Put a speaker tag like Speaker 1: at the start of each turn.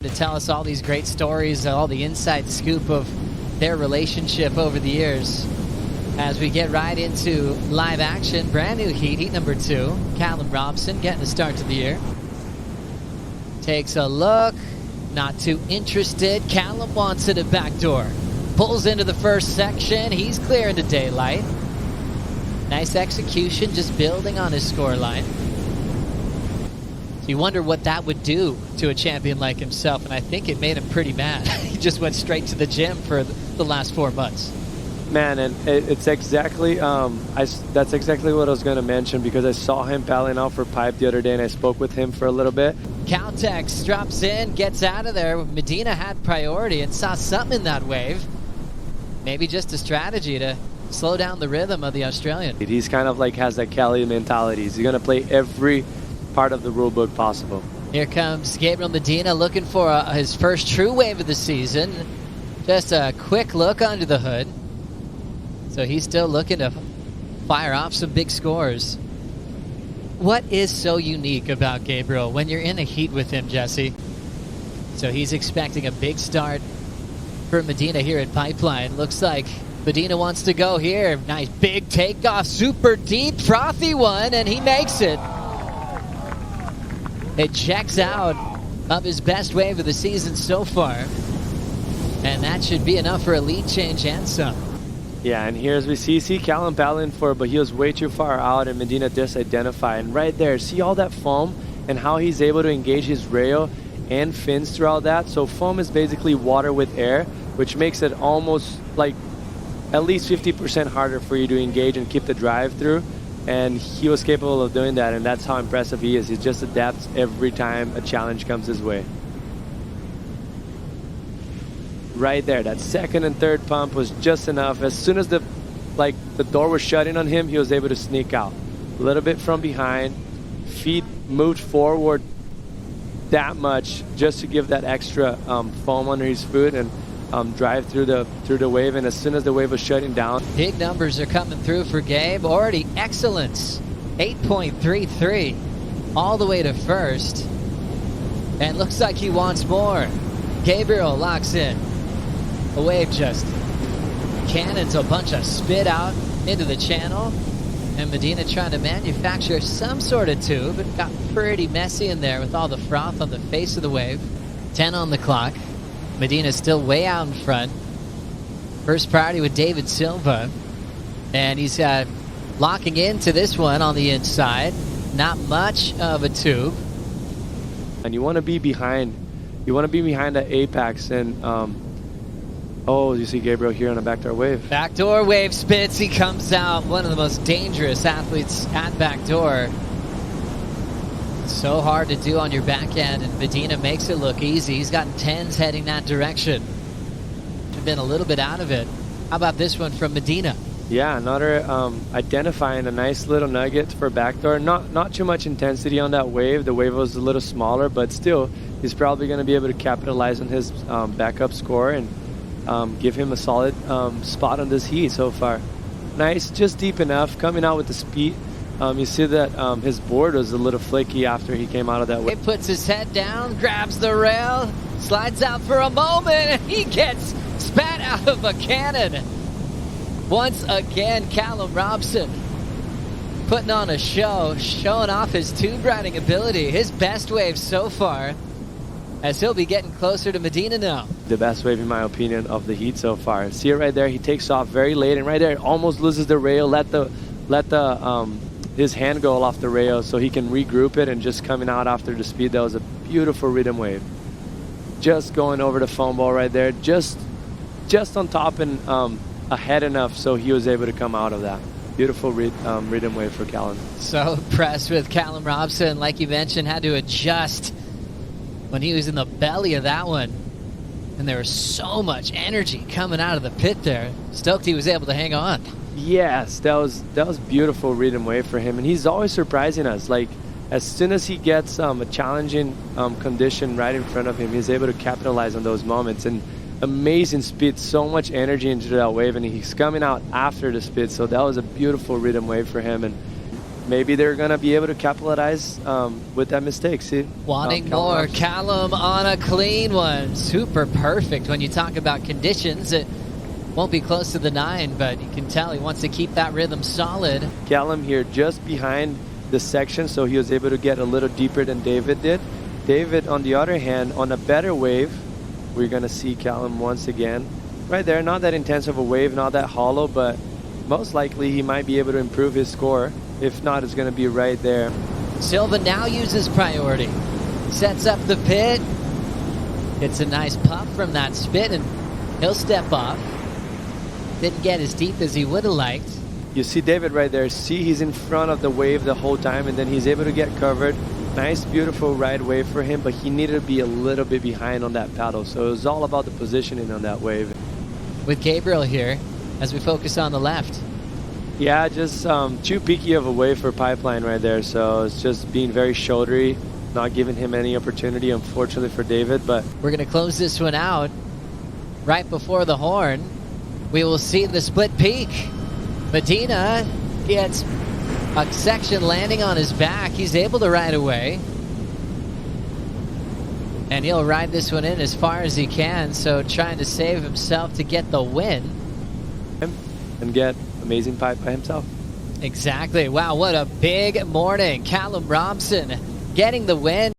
Speaker 1: to tell us all these great stories, all the inside scoop of their relationship over the years. As we get right into live action, brand new heat number 2. Callum Robson getting the start to the year. Takes a look, not too interested. Callum wants it at backdoor. Pulls into the first section. He's clear into daylight. Nice execution, just building on his score line. So you wonder what that would do to a champion like himself, and I think it made him pretty mad. He just went straight to the gym for the last 4 months.
Speaker 2: Man, and it's exactly, that's exactly what I was going to mention, because I saw him paddling out for pipe the other day, and I spoke with him for a little bit.
Speaker 1: Caltex drops in, gets out of there. Medina had priority and saw something in that wave. Maybe just a strategy to slow down the rhythm of the Australian.
Speaker 2: He's kind of like has that Cali mentality. He's going to play every part of the rule book possible.
Speaker 1: Here comes Gabriel Medina looking for his first true wave of the season. Just a quick look under the hood. So he's still looking to fire off some big scores. What is so unique about Gabriel when you're in a heat with him, Jesse? So he's expecting a big start for Medina here at Pipeline. Looks like Medina wants to go here. Nice big takeoff, super deep, frothy one, and he makes it. It checks out of his best wave of the season so far. And that should be enough for a lead change and some.
Speaker 2: Yeah, and here as we see Callum paddling for it, but he was way too far out, and Medina disidentified. And right there, see all that foam and how he's able to engage his rail and fins throughout that. So foam is basically water with air, which makes it almost like at least 50% harder for you to engage and keep the drive through. And he was capable of doing that, and that's how impressive he is. He just adapts every time a challenge comes his way. Right there, that second and third pump was just enough. As soon as the door was shutting on him, he was able to sneak out. A little bit from behind, feet moved forward that much just to give that extra foam under his foot and drive through the wave. And as soon as the wave was shutting down,
Speaker 1: big numbers are coming through for Gabe. Already excellence, 8.33 all the way to first, and looks like he wants more. Gabriel locks in. The wave just cannons a bunch of spit out into the channel, and Medina trying to manufacture some sort of tube. It got pretty messy in there with all the froth on the face of the wave. 10 on the clock. Medina's still way out in front. First priority with Deivid Silva, and he's locking into this one on the inside. Not much of a tube.
Speaker 2: And you want to be behind. You want to be behind the apex, and oh, you see Gabriel here on a backdoor wave.
Speaker 1: Backdoor wave spits. He comes out. One of the most dangerous athletes at backdoor. So hard to do on your backhand, and Medina makes it look easy. He's gotten 10s heading that direction. Been a little bit out of it. How about this one from Medina?
Speaker 2: Yeah, another identifying a nice little nugget for backdoor. Not too much intensity on that wave. The wave was a little smaller, but still, he's probably going to be able to capitalize on his backup score and give him a solid spot on this heat so far. Nice, just deep enough, coming out with the speed. You see that his board was a little flaky after he came out of that wave.
Speaker 1: He puts his head down, grabs the rail, slides out for a moment, and he gets spat out of a cannon. Once again, Callum Robson putting on a show, showing off his tube riding ability. His best wave so far, as he'll be getting closer to Medina now.
Speaker 2: The best wave, in my opinion, of the heat so far. See it right there? He takes off very late, and right there, almost loses the rail. Let his hand go off the rail so he can regroup it, and just coming out after the speed. That was a beautiful rhythm wave. Just going over the foam ball right there, just on top and ahead enough so he was able to come out of that. Beautiful rhythm wave for Callum.
Speaker 1: So impressed with Callum Robson. Like you mentioned, had to adjust when he was in the belly of that one. And there was so much energy coming out of the pit there. Stoked he was able to hang on.
Speaker 2: Yes, that was beautiful rhythm wave for him. And he's always surprising us. Like, as soon as he gets a challenging condition right in front of him, he's able to capitalize on those moments. And amazing speed, so much energy into that wave, and he's coming out after the speed. So that was a beautiful rhythm wave for him. And maybe they're going to be able to capitalize with that mistake. See?
Speaker 1: Wanting
Speaker 2: Callum
Speaker 1: more.
Speaker 2: Robson.
Speaker 1: Callum on a clean one. Super perfect. When you talk about conditions, it won't be close to the 9, but you can tell he wants to keep that rhythm solid.
Speaker 2: Callum here just behind the section, so he was able to get a little deeper than Deivid did. Deivid, on the other hand, on a better wave, we're going to see Callum once again. Right there, not that intense of a wave, not that hollow, but most likely he might be able to improve his score. If not, it's going to be right there.
Speaker 1: Silva now uses priority. Sets up the pit. Gets a nice puff from that spin, and he'll step off. Didn't get as deep as he would have liked.
Speaker 2: You see Deivid right there. See, he's in front of the wave the whole time, and then he's able to get covered. Nice, beautiful ride wave for him, but he needed to be a little bit behind on that paddle. So it was all about the positioning on that wave.
Speaker 1: With Gabriel here, as we focus on the left.
Speaker 2: Yeah, just too peaky of a wave for Pipeline right there. So it's just being very shouldery, not giving him any opportunity, unfortunately for Deivid. But
Speaker 1: We're going to close this one out right before the horn. We will see the split peak. Medina gets a section landing on his back. He's able to ride away. And he'll ride this one in as far as he can. So trying to save himself to get the win.
Speaker 2: and get amazing pipe by himself.
Speaker 1: Exactly. Wow, what a big morning. Callum Robson getting the win.